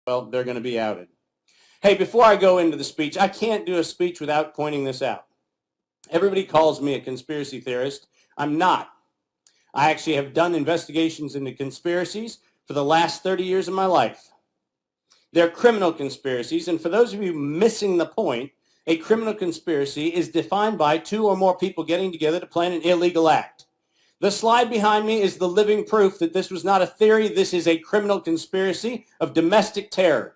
well, they're going to be outed. Hey, before I go into the speech, I can't do a speech without pointing this out. Everybody calls me a conspiracy theorist. I'm not. I actually have done investigations into conspiracies for the last 30 years of my life. They're criminal conspiracies, and for those of you missing the point, a criminal conspiracy is defined by two or more people getting together to plan an illegal act. The slide behind me is the living proof that this was not a theory. This is a criminal conspiracy of domestic terror.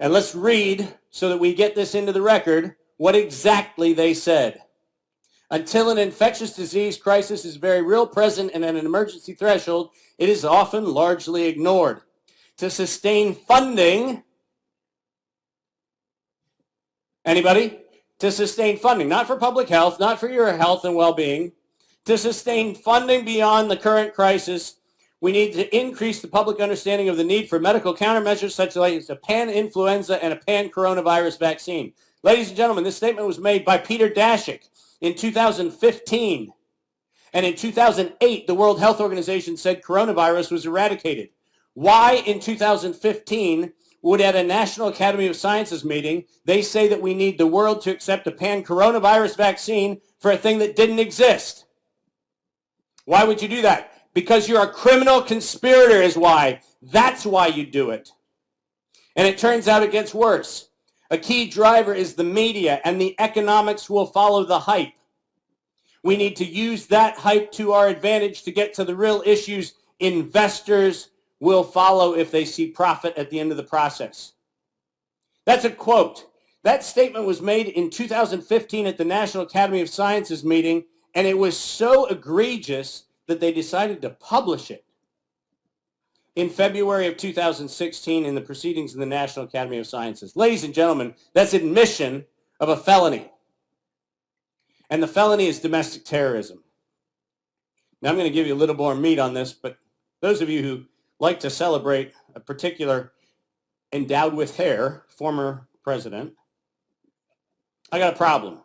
And let's read, so that we get this into the record, what exactly they said. Until an infectious disease crisis is very real, present, and at an emergency threshold, it is often largely ignored. To sustain funding, anybody? To sustain funding, not for public health, not for your health and well-being. To sustain funding beyond the current crisis, we need to increase the public understanding of the need for medical countermeasures such as a pan-influenza and a pan-coronavirus vaccine. Ladies and gentlemen, this statement was made by Peter Daszak in 2015. And in 2008, the World Health Organization said coronavirus was eradicated. Why in 2015 would at a National Academy of Sciences meeting, they say that we need the world to accept a pan-coronavirus vaccine for a thing that didn't exist? Why would you do that? Because you're a criminal conspirator is why. That's why you do it. And it turns out it gets worse. A key driver is the media, and the economics will follow the hype. We need to use that hype to our advantage to get to the real issues. Investors will follow if they see profit at the end of the process. That's a quote. That statement was made in 2015 at the National Academy of Sciences meeting, and it was so egregious that they decided to publish it in February of 2016 in the Proceedings of the National Academy of Sciences. Ladies and gentlemen, that's admission of a felony. And the felony is domestic terrorism. Now I'm going to give you a little more meat on this, but those of you who like to celebrate a particular endowed with hair former president, I got a problem.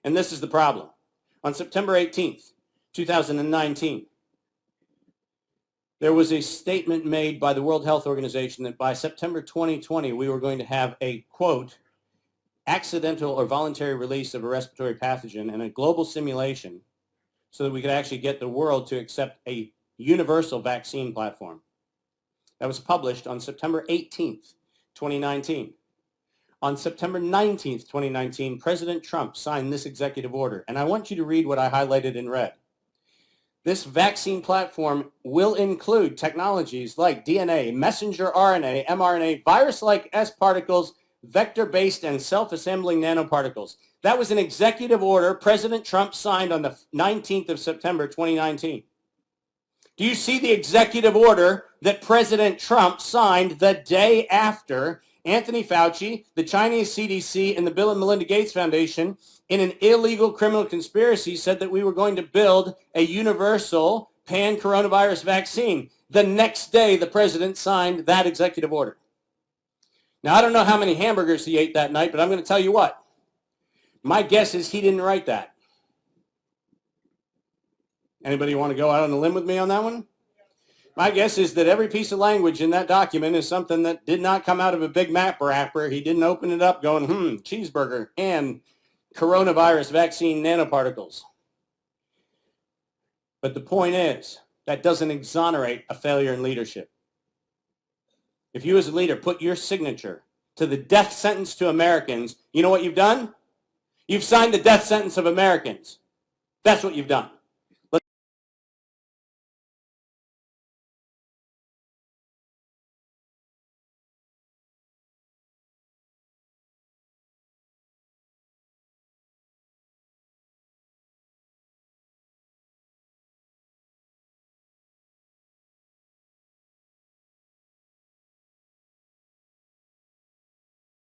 And this is the problem. On September 18th, 2019, there was a statement made by the World Health Organization that by September 2020, we were going to have a, quote, accidental or voluntary release of a respiratory pathogen and a global simulation so that we could actually get the world to accept a universal vaccine platform. That was published on September 18th, 2019. On September 19th, 2019, President Trump signed this executive order, and I want you to read what I highlighted in red. This vaccine platform will include technologies like DNA, messenger RNA, mRNA, virus-like S particles, vector-based and self-assembling nanoparticles. That was an executive order President Trump signed on the 19th of September, 2019. Do you see the executive order that President Trump signed the day after Anthony Fauci, the Chinese CDC, and the Bill and Melinda Gates Foundation, in an illegal criminal conspiracy, said that we were going to build a universal pan-coronavirus vaccine? The next day, the president signed that executive order. Now, I don't know how many hamburgers he ate that night, but I'm going to tell you what. My guess is he didn't write that. Anybody want to go out on a limb with me on that one? My guess is that every piece of language in that document is something that did not come out of a Big Mac wrapper. He didn't open it up going, cheeseburger and coronavirus vaccine nanoparticles. But the point is, that doesn't exonerate a failure in leadership. If you as a leader put your signature to the death sentence to Americans, you know what you've done? You've signed the death sentence of Americans. That's what you've done.